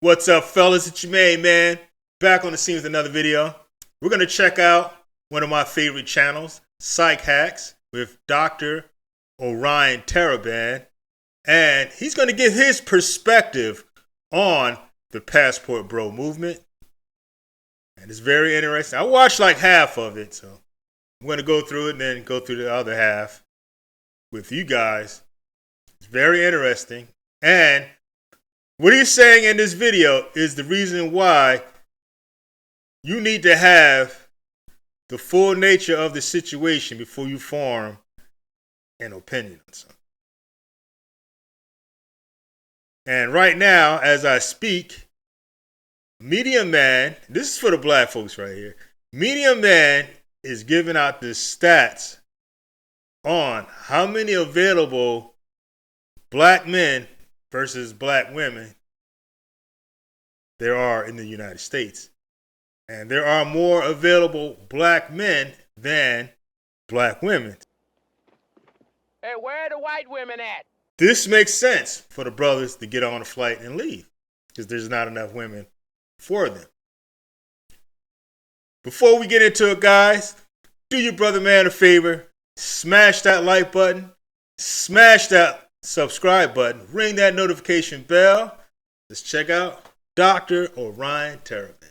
What's up, fellas? It's your main man. Back on the scene with another video. We're going to check out one of my favorite channels, PsyHacks, with Dr. Orion Taraban. And he's going to give his perspective on the Passport Bro movement. And it's very interesting. I watched like half of it, so I'm going to go through it and then go through the other half with you guys. It's very interesting. And what he's saying in this video is the reason why you need to have the full nature of the situation before you form an opinion on something. And right now, as I speak, Medium Man, this is for the black folks right here. Medium Man is giving out the stats on how many available black men versus black women there are in the United States. And there are more available black men than black women. Hey, where are the white women at? This makes sense for the brothers to get on a flight and leave because there's not enough women for them. Before we get into it, guys, do your brother man a favor. Smash that like button. Smash that subscribe button. Ring that notification bell. Let's check out Dr. Orion Taraban.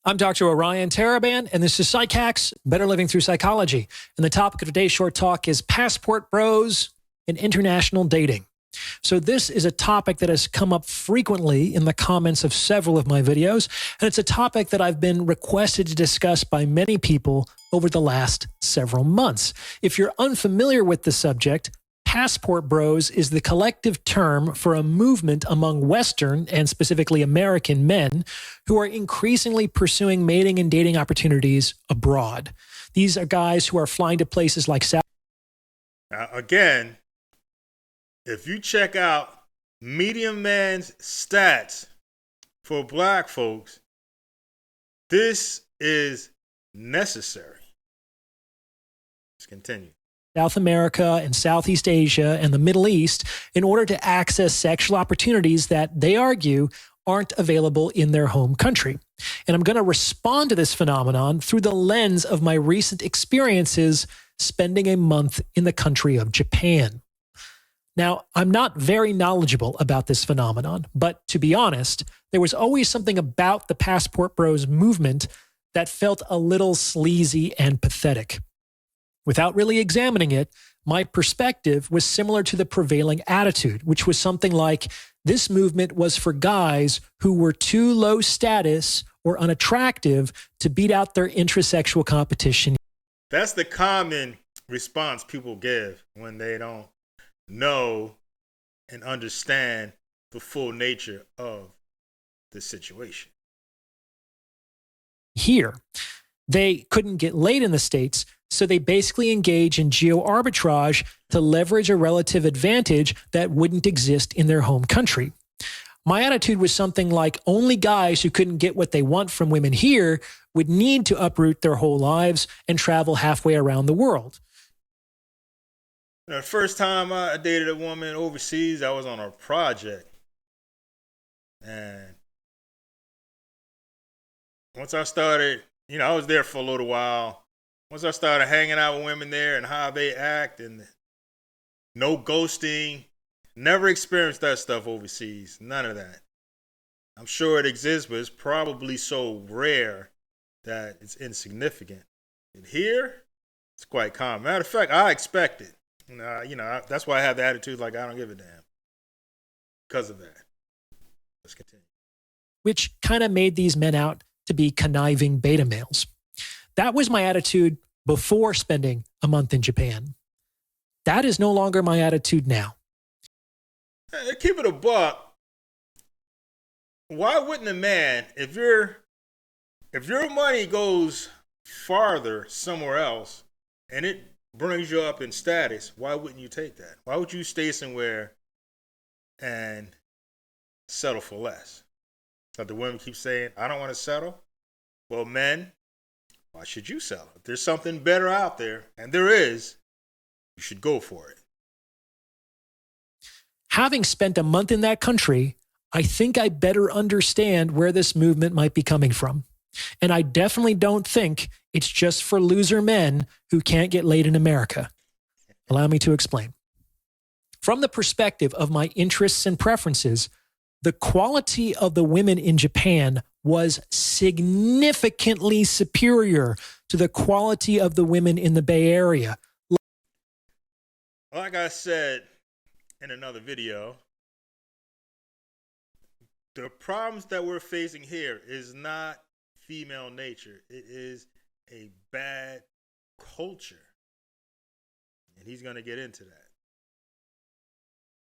I'm Dr. Orion Taraban, and this is PsyHacks, Better Living Through Psychology. And the topic of today's short talk is Passport Bros and International Dating. So this is a topic that has come up frequently in the comments of several of my videos, and it's a topic that I've been requested to discuss by many people over the last several months. If you're unfamiliar with the subject, Passport Bros is the collective term for a movement among Western and specifically American men who are increasingly pursuing mating and dating opportunities abroad. These are guys who are flying to places like South. Now, again, if you check out Medium Man's stats for black folks, this is necessary. Let's continue. South America and Southeast Asia and the Middle East in order to access sexual opportunities that they argue aren't available in their home country. And I'm going to respond to this phenomenon through the lens of my recent experiences spending a month in the country of Japan. Now, I'm not very knowledgeable about this phenomenon, but to be honest, there was always something about the Passport Bros movement that felt a little sleazy and pathetic. Without really examining it, my perspective was similar to the prevailing attitude, which was something like this movement was for guys who were too low status or unattractive to beat out their intrasexual competition. That's the common response people give when they don't know and understand the full nature of the situation. Here, they couldn't get laid in the States, so they basically engage in geo-arbitrage to leverage a relative advantage that wouldn't exist in their home country. My attitude was something like only guys who couldn't get what they want from women here would need to uproot their whole lives and travel halfway around the world. The first time I dated a woman overseas, I was on a project. And once I started, I was there for a little while. Once I started hanging out with women there and how they act and no ghosting, never experienced that stuff overseas. None of that. I'm sure it exists, but it's probably so rare that it's insignificant. And here, it's quite common. Matter of fact, I expect it. That's why I have the attitude like I don't give a damn. Because of that. Let's continue. Which kind of made these men out to be conniving beta males. That was my attitude before spending a month in Japan. That is no longer my attitude now. Keep it a buck. Why wouldn't a man, if your money goes farther somewhere else and it brings you up in status, why wouldn't you take that? Why would you stay somewhere and settle for less? Like the women keep saying, I don't want to settle. Well, men, why should you settle? If there's something better out there, and there is, you should go for it. Having spent a month in that country, I think I better understand where this movement might be coming from. And I definitely don't think it's just for loser men who can't get laid in America. Allow me to explain. From the perspective of my interests and preferences, the quality of the women in Japan was significantly superior to the quality of the women in the Bay Area. Like I said in another video, the problems that we're facing here is not female nature. It is a bad culture. And he's going to get into that.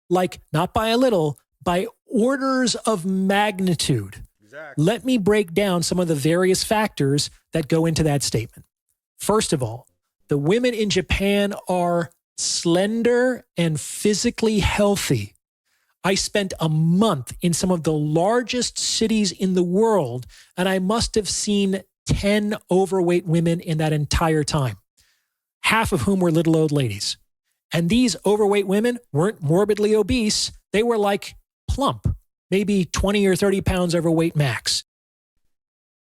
Like, not by a little, by orders of magnitude. Exactly. Let me break down some of the various factors that go into that statement. First of all, the women in Japan are slender and physically healthy. I spent a month in some of the largest cities in the world, and I must have seen 10 overweight women in that entire time, half of whom were little old ladies. And these overweight women weren't morbidly obese. They were like plump, maybe 20 or 30 pounds overweight max.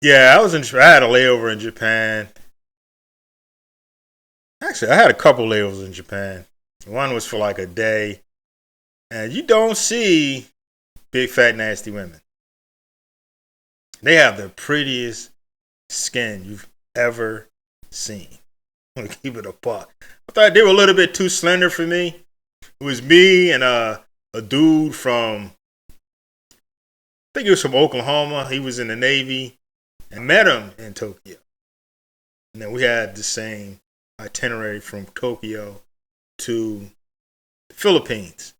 Yeah, I had a layover in Japan. Actually, I had a couple layovers in Japan. One was for like a day. And you don't see big, fat, nasty women. They have the prettiest skin you've ever seen. I'm going to keep it apart. I thought they were a little bit too slender for me. It was me and a dude from, I think he was from Oklahoma. He was in the Navy. I met him in Tokyo. And then we had the same itinerary from Tokyo to the Philippines.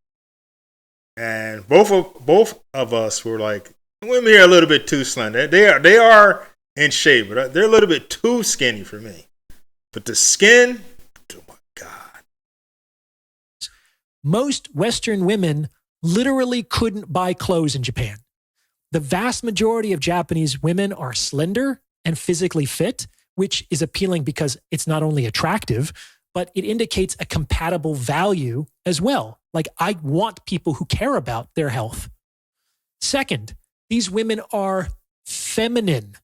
And both of us were like, women here are a little bit too slender. They are in shape, but they're a little bit too skinny for me. But the skin, oh my God. Most Western women literally couldn't buy clothes in Japan. The vast majority of Japanese women are slender and physically fit, which is appealing because it's not only attractive, but it indicates a compatible value as well. Like, I want people who care about their health. Second, these women are feminine.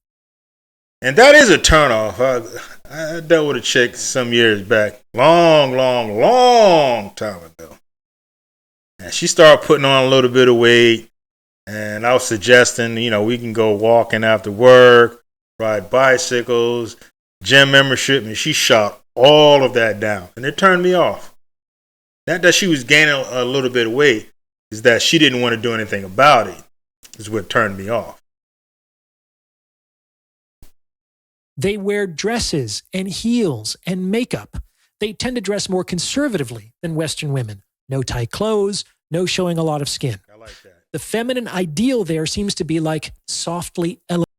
And that is a turnoff. I dealt with a chick some years back, long time ago. And she started putting on a little bit of weight. And I was suggesting, we can go walking after work, ride bicycles, gym membership. And she shot all of that down. And it turned me off. Not that she was gaining a little bit of weight, is that she didn't want to do anything about it, is what turned me off. They wear dresses and heels and makeup. They tend to dress more conservatively than Western women. No tight clothes, no showing a lot of skin. I like that. The feminine ideal there seems to be like softly elevated.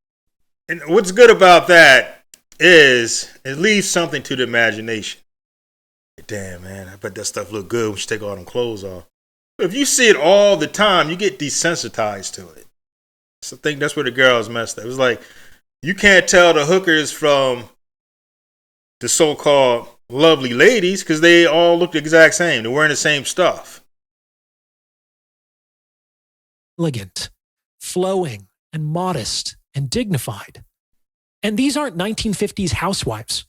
And what's good about that is it leaves something to the imagination. Damn, man, I bet that stuff look good when you take all them clothes off. But if you see it all the time, you get desensitized to it. So I think that's where the girls messed up. It was like, you can't tell the hookers from the so-called lovely ladies because they all look the exact same. They're wearing the same stuff. Elegant, flowing, and modest, and dignified. And these aren't 1950s housewives.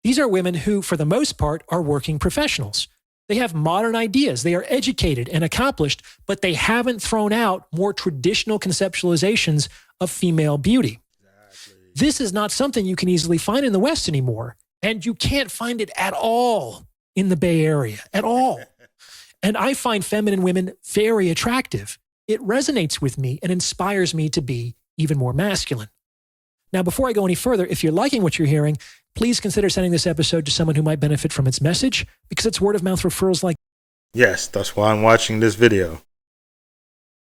These are women who, for the most part, are working professionals. They have modern ideas. They are educated and accomplished, but they haven't thrown out more traditional conceptualizations of female beauty. Exactly. This is not something you can easily find in the West anymore. And you can't find it at all in the Bay Area, at all. And I find feminine women very attractive. It resonates with me and inspires me to be even more masculine. Now, before I go any further, if you're liking what you're hearing, please consider sending this episode to someone who might benefit from its message, because it's word of mouth referrals like yes, that's why I'm watching this video.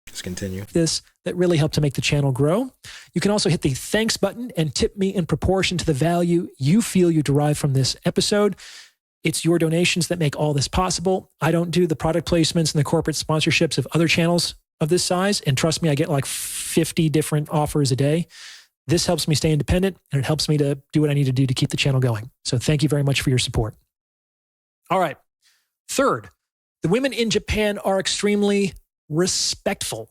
Let's continue. This that really help to make the channel grow. You can also hit the thanks button and tip me in proportion to the value you feel you derive from this episode. It's your donations that make all this possible. I don't do the product placements and the corporate sponsorships of other channels of this size. And trust me, I get like 50 different offers a day. This helps me stay independent, and it helps me to do what I need to do to keep the channel going. So thank you very much for your support. All right. Third, the women in Japan are extremely respectful.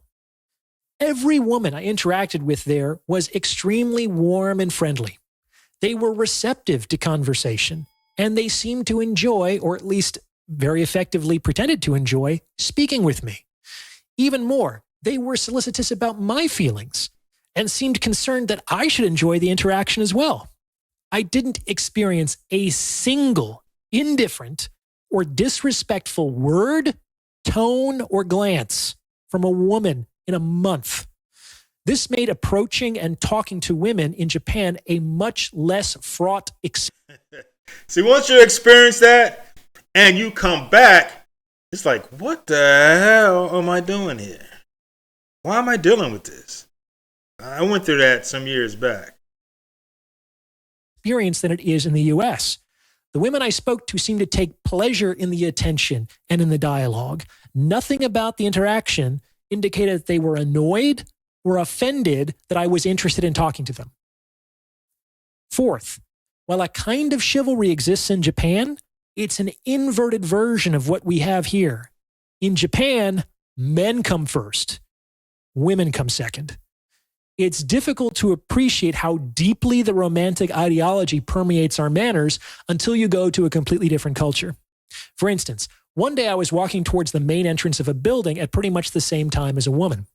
Every woman I interacted with there was extremely warm and friendly. They were receptive to conversation, and they seemed to enjoy, or at least very effectively pretended to enjoy, speaking with me. Even more, they were solicitous about my feelings and seemed concerned that I should enjoy the interaction as well. I didn't experience a single indifferent or disrespectful word, tone, or glance from a woman in a month. This made approaching and talking to women in Japan a much less fraught experience. See, once you experience that and you come back, it's like, what the hell am I doing here? Why am I dealing with this? I went through that some years back. Than it is in the US. The women I spoke to seemed to take pleasure in the attention and in the dialogue. Nothing about the interaction indicated that they were annoyed or offended that I was interested in talking to them. Fourth, while a kind of chivalry exists in Japan, it's an inverted version of what we have here. In Japan, men come first, women come second. It's difficult to appreciate how deeply the romantic ideology permeates our manners until you go to a completely different culture. For instance, one day I was walking towards the main entrance of a building at pretty much the same time as a woman.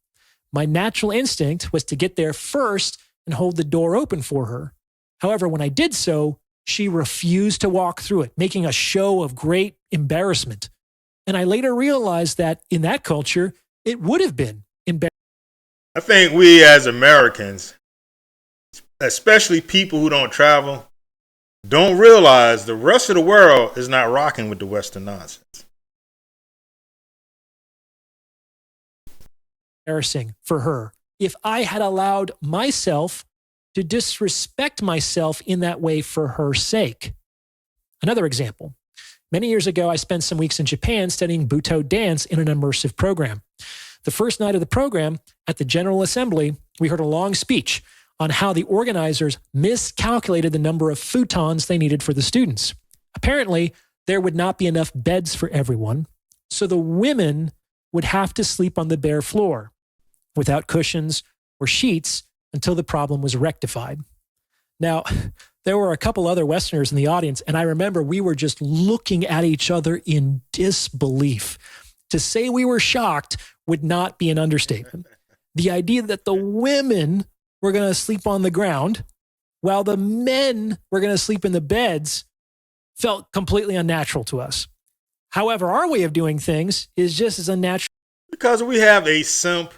My natural instinct was to get there first and hold the door open for her. However, when I did so, she refused to walk through it, making a show of great embarrassment. And I later realized that in that culture, it would have been embarrassing. I think we as Americans, especially people who don't travel, don't realize the rest of the world is not rocking with the Western nonsense. Embarrassing for her if I had allowed myself to disrespect myself in that way for her sake. Another example. Many years ago, I spent some weeks in Japan studying Buto dance in an immersive program. The first night of the program, at the General Assembly, we heard a long speech on how the organizers miscalculated the number of futons they needed for the students. Apparently, there would not be enough beds for everyone, so the women would have to sleep on the bare floor without cushions or sheets until the problem was rectified. Now, there were a couple other Westerners in the audience, and I remember we were just looking at each other in disbelief. To say we were shocked would not be an understatement. The idea that the women were going to sleep on the ground while the men were going to sleep in the beds felt completely unnatural to us. However, our way of doing things is just as unnatural. Because we have a simp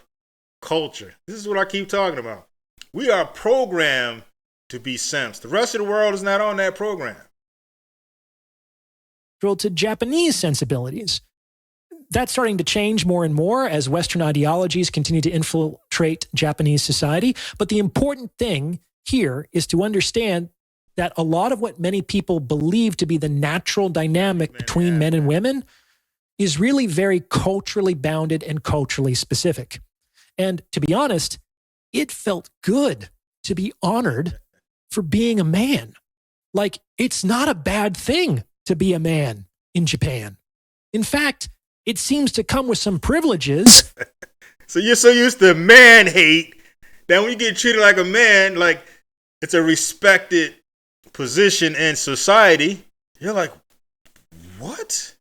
culture. This is what I keep talking about. We are programmed to be simps. The rest of the world is not on that program. To Japanese sensibilities. That's starting to change more and more as Western ideologies continue to infiltrate Japanese society. But the important thing here is to understand that a lot of what many people believe to be the natural dynamic between men and women is really very culturally bounded and culturally specific. And to be honest, it felt good to be honored for being a man. Like, it's not a bad thing to be a man in Japan. In fact, it seems to come with some privileges. So you're so used to man hate that when you get treated like a man, like it's a respected position in society, you're like, what?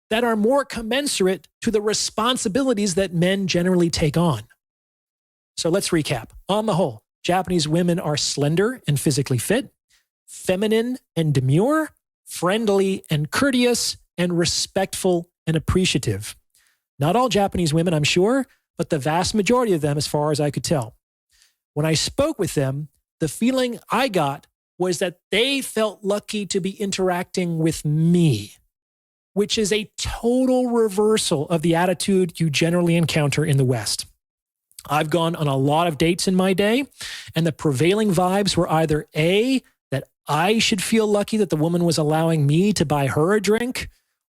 That are more commensurate to the responsibilities that men generally take on. So let's recap. On the whole, Japanese women are slender and physically fit, feminine and demure, friendly and courteous, and respectful and appreciative. Not all Japanese women, I'm sure, but the vast majority of them, as far as I could tell. When I spoke with them, the feeling I got was that they felt lucky to be interacting with me, which is a total reversal of the attitude you generally encounter in the West. I've gone on a lot of dates in my day, and the prevailing vibes were either A, that I should feel lucky that the woman was allowing me to buy her a drink,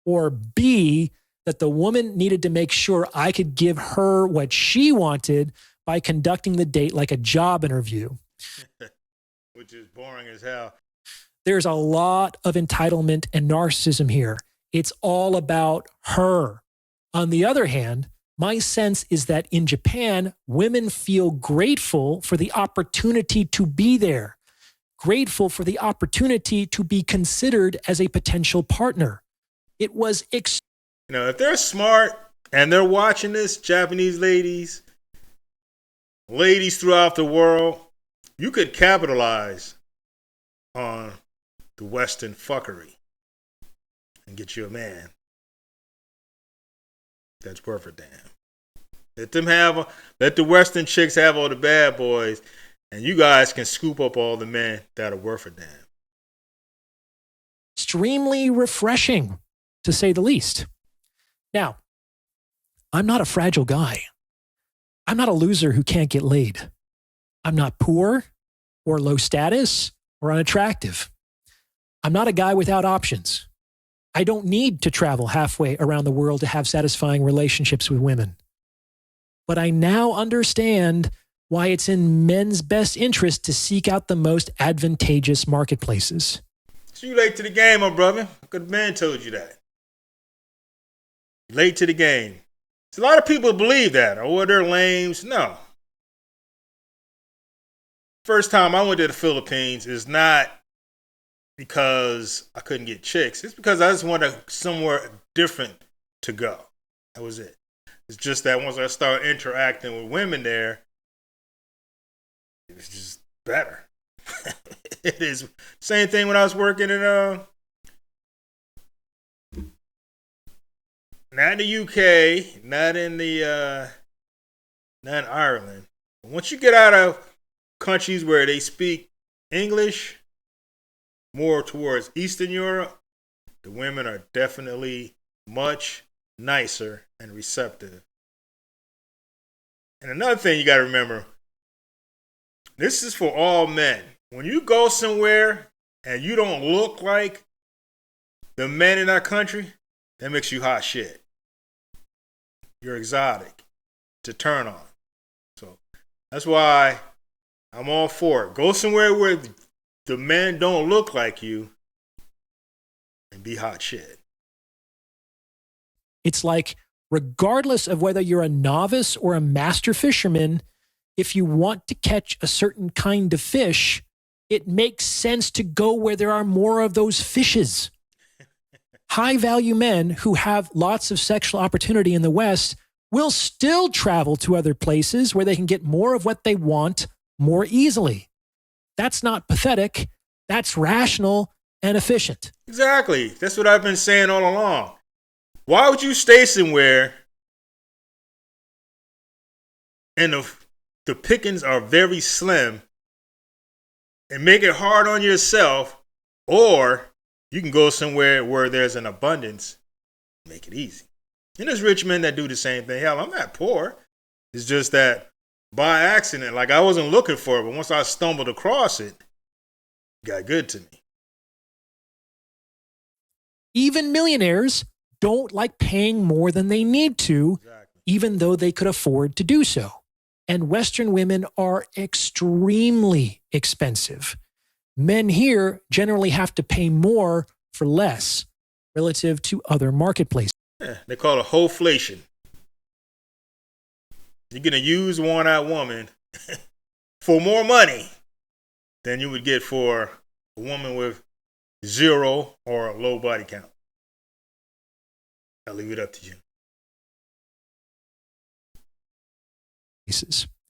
or B, that the woman needed to make sure I could give her what she wanted by conducting the date like a job interview. Which is boring as hell. There's a lot of entitlement and narcissism here. It's all about her. On the other hand, My sense is that in Japan, women feel grateful for the opportunity to be there, grateful for the opportunity to be considered as a potential partner. It was if they're smart and they're watching this, Japanese ladies throughout the world, you could capitalize on the Western fuckery and get you a man that's worth a damn. Let the Western chicks have all the bad boys, and you guys can scoop up all the men that are worth a damn. extremely refreshing, to say the least. Now, I'm not a fragile guy. I'm not a loser who can't get laid. I'm not poor or low status or unattractive. I'm not a guy without options. I don't need to travel halfway around the world to have satisfying relationships with women. But I now understand why it's in men's best interest to seek out the most advantageous marketplaces. So you late to the game, my brother. I could have been told you that. Late to the game. So a lot of people believe that. Oh, they're lames. No. First time I went to the Philippines is not because I couldn't get chicks. It's because I just wanted somewhere different to go. That was it. It's just that once I started interacting with women there, it was just better. It is same thing when I was working in not in the UK, not in Ireland. Once you get out of countries where they speak English, more towards Eastern Europe, the women are definitely much nicer and receptive. And another thing you got to remember, this is for all men. When you go somewhere and you don't look like the men in that country, that makes you hot shit. You're exotic to turn on. So that's why I'm all for it. Go somewhere where the men don't look like you and be hot shit. It's like, regardless of whether you're a novice or a master fisherman, if you want to catch a certain kind of fish, it makes sense to go where there are more of those fishes. High-value men who have lots of sexual opportunity in the West will still travel to other places where they can get more of what they want more easily. That's not pathetic. That's rational and efficient. Exactly. That's what I've been saying all along. Why would you stay somewhere and the pickings are very slim and make it hard on yourself, or you can go somewhere where there's an abundance, make it easy. And there's rich men that do the same thing. Hell, I'm not poor. It's just that by accident, like I wasn't looking for it, but once I stumbled across it, it got good to me. Even millionaires don't like paying more than they need to, exactly, even though they could afford to do so. And Western women are extremely expensive. Men here generally have to pay more for less relative to other marketplaces. Yeah, they call it hoflation. You're going to use a worn-out woman for more money than you would get for a woman with 0 or a low body count. I'll leave it up to you.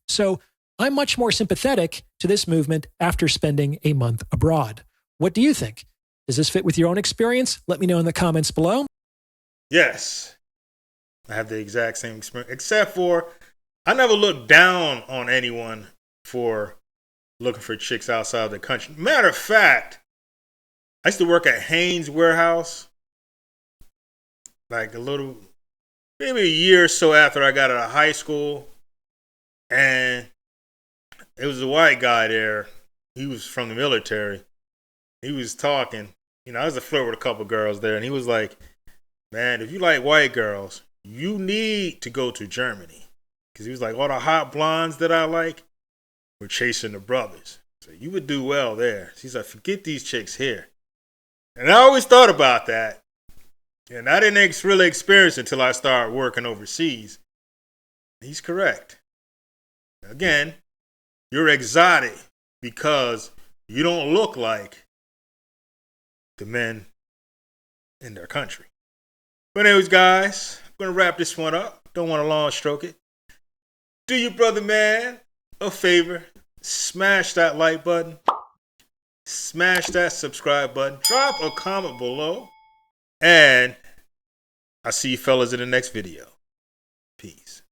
So I'm much more sympathetic to this movement after spending a month abroad. What do you think? Does this fit with your own experience? Let me know in the comments below. Yes, I have the exact same experience, except for I never looked down on anyone for looking for chicks outside the country. Matter of fact, I used to work at Haynes Warehouse, like maybe a year or so after I got out of high school. And it was a white guy there. He was from the military. He was talking. I was a flirt with a couple girls there. And he was like, man, if you like white girls, you need to go to Germany. Because he was like, all the hot blondes that I like were chasing the brothers. So you would do well there. He's like, forget these chicks here. And I always thought about that. And I didn't really experience it until I started working overseas. He's correct. Again, you're exotic because you don't look like the men in their country. But anyways, guys, I'm going to wrap this one up. Don't want to long stroke it. Do your brother man a favor. Smash that like button. Smash that subscribe button. Drop a comment below. And I'll see you fellas in the next video. Peace.